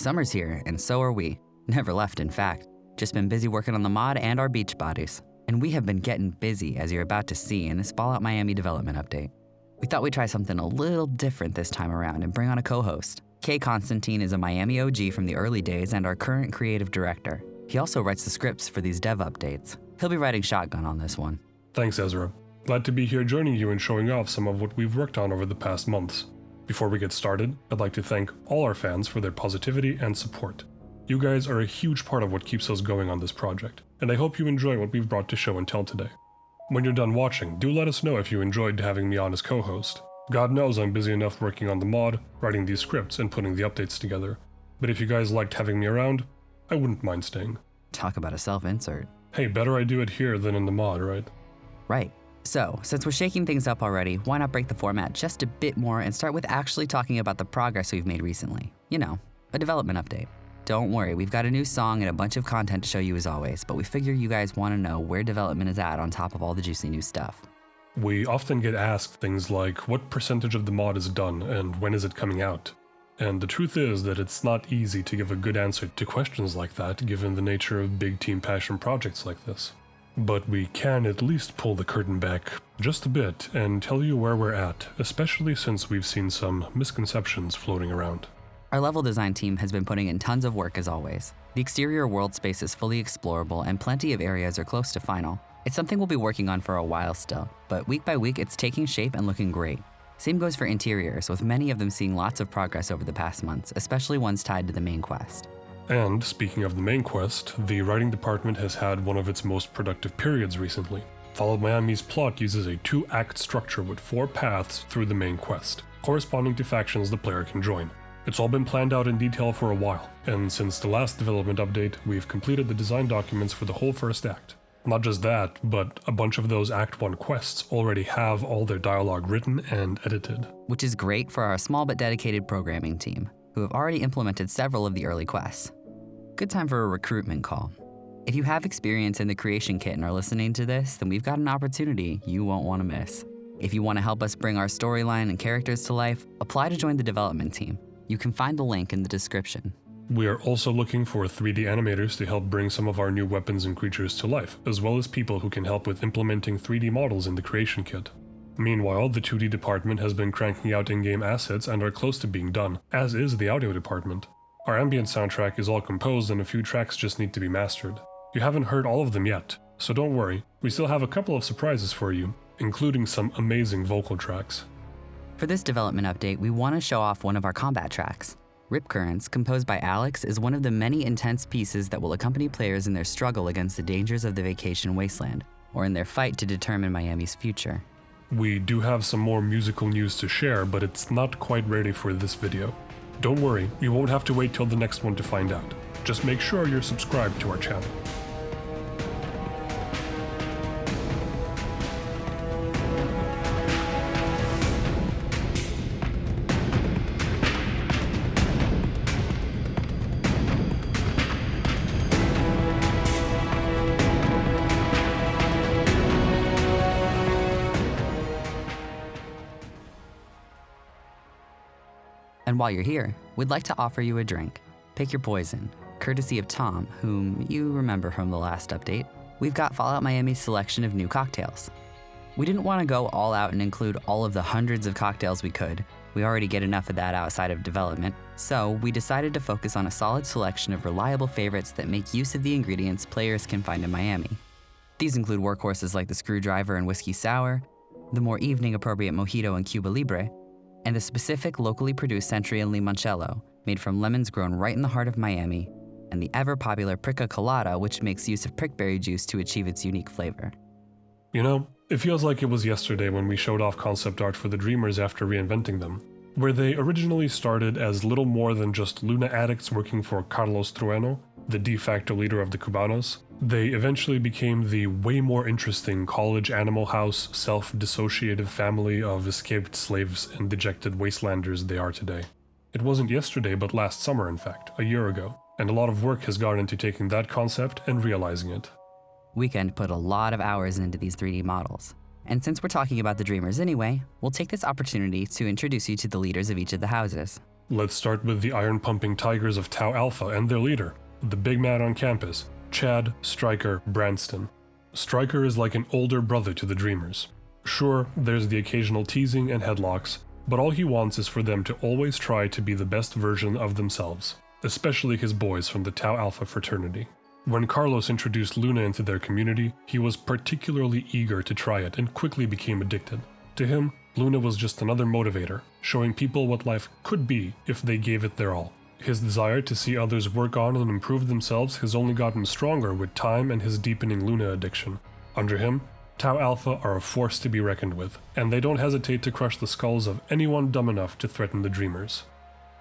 Summer's here, and so are we. Never left, in fact. Just been busy working on the mod and our beach bodies. And we have been getting busy, as you're about to see in this Fallout Miami development update. We thought we'd try something a little different this time around and bring on a co-host. Constantine is a Miami OG from the early days and our current creative director. He also writes the scripts for these dev updates. He'll be riding shotgun on this one. Thanks, Ezra. Glad to be here joining you and showing off some of what we've worked on over the past months. Before we get started, I'd like to thank all our fans for their positivity and support. You guys are a huge part of what keeps us going on this project, and I hope you enjoy what we've brought to show and tell today. When you're done watching, do let us know if you enjoyed having me on as co-host. God knows I'm busy enough working on the mod, writing these scripts, and putting the updates together. But if you guys liked having me around, I wouldn't mind staying. Talk about a self-insert. Hey, better I do it here than in the mod, right? Right. So, since we're shaking things up already, why not break the format just a bit more and start with actually talking about the progress we've made recently? You know, a development update. Don't worry, we've got a new song and a bunch of content to show you as always, but we figure you guys want to know where development is at on top of all the juicy new stuff. We often get asked things like, what percentage of the mod is done and when is it coming out? And the truth is that it's not easy to give a good answer to questions like that given the nature of big team passion projects like this. But we can at least pull the curtain back just a bit and tell you where we're at, especially since we've seen some misconceptions floating around. Our level design team has been putting in tons of work as always. The exterior world space is fully explorable and plenty of areas are close to final. It's something we'll be working on for a while still, but week by week it's taking shape and looking great. Same goes for interiors, with many of them seeing lots of progress over the past months, especially ones tied to the main quest. And speaking of the main quest, the writing department has had one of its most productive periods recently. Fallout Miami's plot uses a 2-act structure with 4 paths through the main quest, corresponding to factions the player can join. It's all been planned out in detail for a while, and since the last development update, we've completed the design documents for the whole first act. Not just that, but a bunch of those Act 1 quests already have all their dialogue written and edited. Which is great for our small but dedicated programming team, who have already implemented several of the early quests. Good time for a recruitment call. If you have experience in the creation kit and are listening to this, then we've got an opportunity you won't want to miss. If you want to help us bring our storyline and characters to life, apply to join the development team. You can find the link in the description. We are also looking for 3D animators to help bring some of our new weapons and creatures to life, as well as people who can help with implementing 3D models in the creation kit. Meanwhile, the 2D department has been cranking out in-game assets and are close to being done, as is the audio department. Our ambient soundtrack is all composed and a few tracks just need to be mastered. You haven't heard all of them yet, so don't worry, we still have a couple of surprises for you, including some amazing vocal tracks. For this development update, we want to show off one of our combat tracks. Ripcurrents, composed by Alex, is one of the many intense pieces that will accompany players in their struggle against the dangers of the vacation wasteland, or in their fight to determine Miami's future. We do have some more musical news to share, but it's not quite ready for this video. Don't worry, you won't have to wait till the next one to find out. Just make sure you're subscribed to our channel. And while you're here, we'd like to offer you a drink. Pick your poison. Courtesy of Tom, whom you remember from the last update, we've got Fallout Miami's selection of new cocktails. We didn't want to go all out and include all of the hundreds of cocktails we could. We already get enough of that outside of development, so we decided to focus on a solid selection of reliable favorites that make use of the ingredients players can find in Miami. These include workhorses like the Screwdriver and Whiskey Sour, the more evening-appropriate Mojito and Cuba Libre, and the specific locally produced Century and Limoncello, made from lemons grown right in the heart of Miami, and the ever-popular Prica Colada, which makes use of prickberry juice to achieve its unique flavor. You know, it feels like it was yesterday when we showed off concept art for the Dreamers after reinventing them. Where they originally started as little more than just Luna addicts working for Carlos Trueno, the de facto leader of the Cubanos, they eventually became the way more interesting college animal house, self-dissociative family of escaped slaves and dejected wastelanders they are today. It wasn't yesterday, but last summer in fact, a year ago, and a lot of work has gone into taking that concept and realizing it. Weekend put a lot of hours into these 3D models. And since we're talking about the Dreamers anyway, we'll take this opportunity to introduce you to the leaders of each of the houses. Let's start with the iron-pumping tigers of Tau Alpha and their leader, the big man on campus, Chad Striker Branston. Striker is like an older brother to the Dreamers. Sure, there's the occasional teasing and headlocks, but all he wants is for them to always try to be the best version of themselves, especially his boys from the Tau Alpha fraternity. When Carlos introduced Luna into their community, he was particularly eager to try it and quickly became addicted. To him, Luna was just another motivator, showing people what life could be if they gave it their all. His desire to see others work on and improve themselves has only gotten stronger with time and his deepening Luna addiction. Under him, Tau Alpha are a force to be reckoned with, and they don't hesitate to crush the skulls of anyone dumb enough to threaten the Dreamers.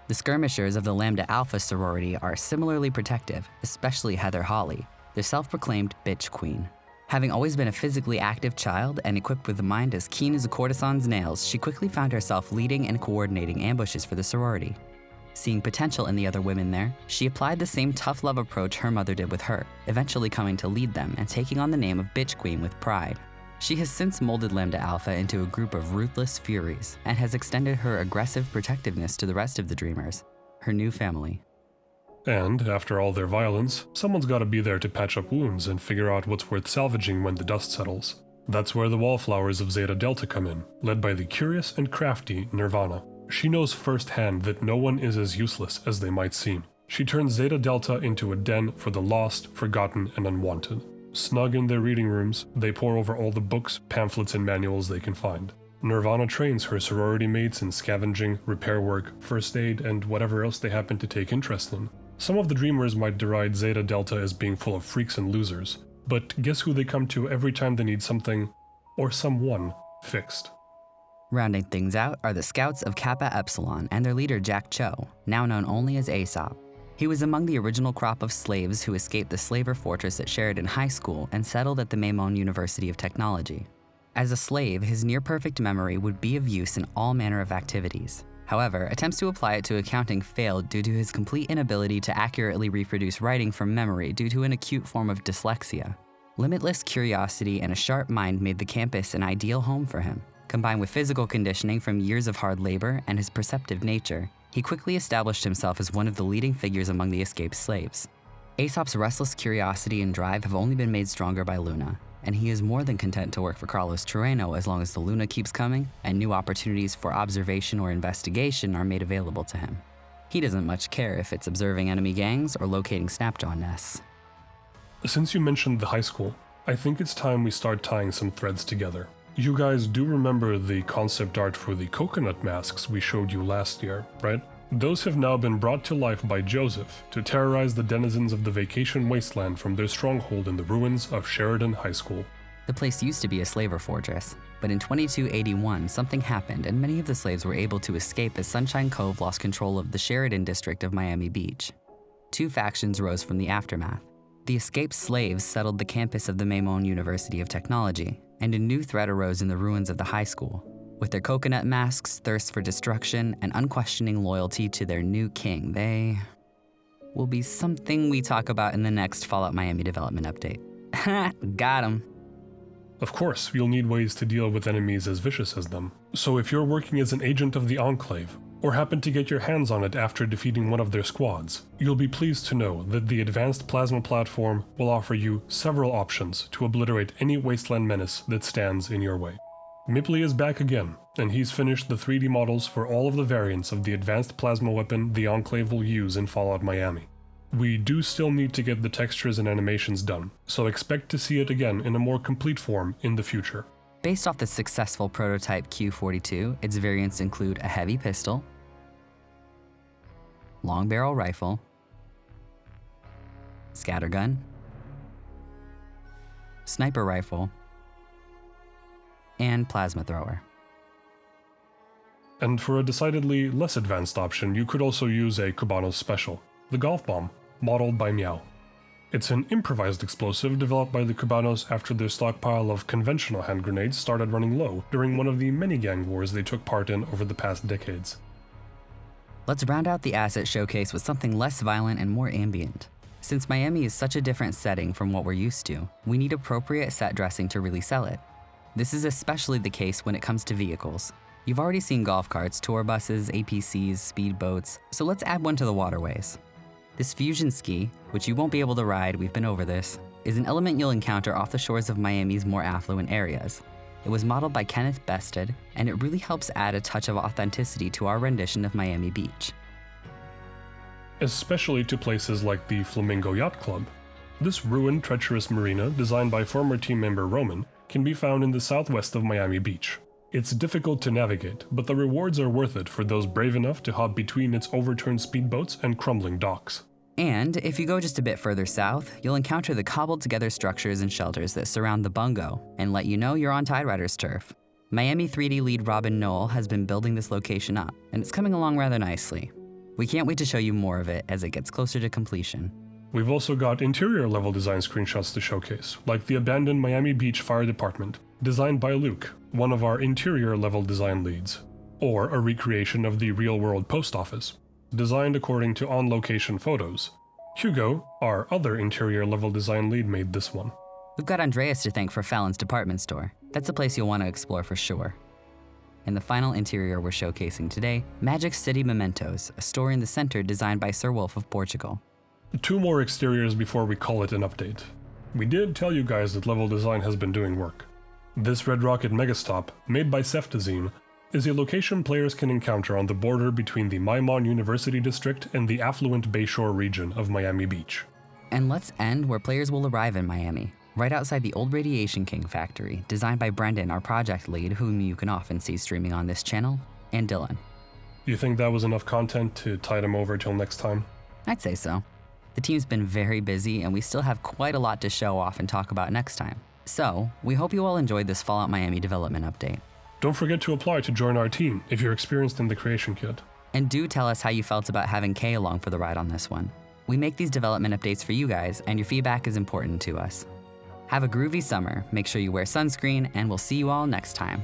The skirmishers of the Lambda Alpha sorority are similarly protective, especially Heather Hawley, the self-proclaimed bitch queen. Having always been a physically active child and equipped with a mind as keen as a courtesan's nails, she quickly found herself leading and coordinating ambushes for the sorority. Seeing potential in the other women there, she applied the same tough love approach her mother did with her, eventually coming to lead them and taking on the name of Bitch Queen with pride. She has since molded Lambda Alpha into a group of ruthless furies and has extended her aggressive protectiveness to the rest of the Dreamers, her new family. And, after all their violence, someone's gotta be there to patch up wounds and figure out what's worth salvaging when the dust settles. That's where the wallflowers of Zeta Delta come in, led by the curious and crafty Nirvana. She knows firsthand that no one is as useless as they might seem. She turns Zeta Delta into a den for the lost, forgotten, and unwanted. Snug in their reading rooms, they pore over all the books, pamphlets, and manuals they can find. Nirvana trains her sorority mates in scavenging, repair work, first aid, and whatever else they happen to take interest in. Some of the Dreamers might deride Zeta Delta as being full of freaks and losers, but guess who they come to every time they need something, or someone, fixed? Rounding things out are the Scouts of Kappa Epsilon and their leader Jack Cho, now known only as Aesop. He was among the original crop of slaves who escaped the slaver fortress at Sheridan High School and settled at the Maimon University of Technology. As a slave, his near-perfect memory would be of use in all manner of activities. However, attempts to apply it to accounting failed due to his complete inability to accurately reproduce writing from memory due to an acute form of dyslexia. Limitless curiosity and a sharp mind made the campus an ideal home for him. Combined with physical conditioning from years of hard labor and his perceptive nature, he quickly established himself as one of the leading figures among the escaped slaves. Aesop's restless curiosity and drive have only been made stronger by Luna, and he is more than content to work for Carlos Trueno as long as the Luna keeps coming and new opportunities for observation or investigation are made available to him. He doesn't much care if it's observing enemy gangs or locating snapjaw nests. Since you mentioned the high school, I think it's time we start tying some threads together. You guys do remember the concept art for the coconut masks we showed you last year, right? Those have now been brought to life by Joseph to terrorize the denizens of the vacation wasteland from their stronghold in the ruins of Sheridan High School. The place used to be a slaver fortress, but in 2281 something happened and many of the slaves were able to escape as Sunshine Cove lost control of the Sheridan district of Miami Beach. Two factions rose from the aftermath. The escaped slaves settled the campus of the Maimon University of Technology, and a new threat arose in the ruins of the high school. With their coconut masks, thirst for destruction, and unquestioning loyalty to their new king, they will be something we talk about in the next Fallout Miami development update. Got 'em. Of course, you'll need ways to deal with enemies as vicious as them. So if you're working as an agent of the Enclave, or happen to get your hands on it after defeating one of their squads, you'll be pleased to know that the Advanced Plasma platform will offer you several options to obliterate any wasteland menace that stands in your way. Mipley is back again, and he's finished the 3D models for all of the variants of the Advanced Plasma weapon the Enclave will use in Fallout Miami. We do still need to get the textures and animations done, so expect to see it again in a more complete form in the future. Based off the successful prototype Q42, its variants include a heavy pistol, long barrel rifle, scattergun, sniper rifle, and plasma thrower. And for a decidedly less advanced option, you could also use a Cubanos special, the Golfbomb, modeled by Meow. It's an improvised explosive developed by the Cubanos after their stockpile of conventional hand grenades started running low during one of the many gang wars they took part in over the past decades. Let's round out the asset showcase with something less violent and more ambient. Since Miami is such a different setting from what we're used to, we need appropriate set dressing to really sell it. This is especially the case when it comes to vehicles. You've already seen golf carts, tour buses, APCs, speedboats, so let's add one to the waterways. This fusion ski, which you won't be able to ride, we've been over this, is an element you'll encounter off the shores of Miami's more affluent areas. It was modeled by Kenneth Bested, and it really helps add a touch of authenticity to our rendition of Miami Beach. Especially to places like the Flamingo Yacht Club. This ruined, treacherous marina, designed by former team member Roman, can be found in the southwest of Miami Beach. It's difficult to navigate, but the rewards are worth it for those brave enough to hop between its overturned speedboats and crumbling docks. And if you go just a bit further south, you'll encounter the cobbled-together structures and shelters that surround the Bungo and let you know you're on Tide Riders turf. Miami 3D lead Robin Knoll has been building this location up, and it's coming along rather nicely. We can't wait to show you more of it as it gets closer to completion. We've also got interior-level design screenshots to showcase, like the abandoned Miami Beach Fire Department, designed by Luke, one of our interior-level design leads, or a recreation of the real-world post office, designed according to on-location photos. Hugo, our other interior-level design lead, made this one. We've got Andreas to thank for Fallon's department store. That's a place you'll want to explore for sure. And the final interior we're showcasing today, Magic City Mementos, a store in the center designed by Sir Wolf of Portugal. 2 more exteriors before we call it an update. We did tell you guys that level design has been doing work. This Red Rocket Megastop, made by Ceftazine, is a location players can encounter on the border between the Maimon University District and the affluent Bayshore region of Miami Beach. And let's end where players will arrive in Miami, right outside the old Radiation King factory, designed by Brendan, our project lead, whom you can often see streaming on this channel, and Dylan. You think that was enough content to tide them over till next time? I'd say so. The team's been very busy, and we still have quite a lot to show off and talk about next time. So, we hope you all enjoyed this Fallout Miami development update. Don't forget to apply to join our team if you're experienced in the creation kit. And do tell us how you felt about having Kay along for the ride on this one. We make these development updates for you guys, and your feedback is important to us. Have a groovy summer, make sure you wear sunscreen, and we'll see you all next time.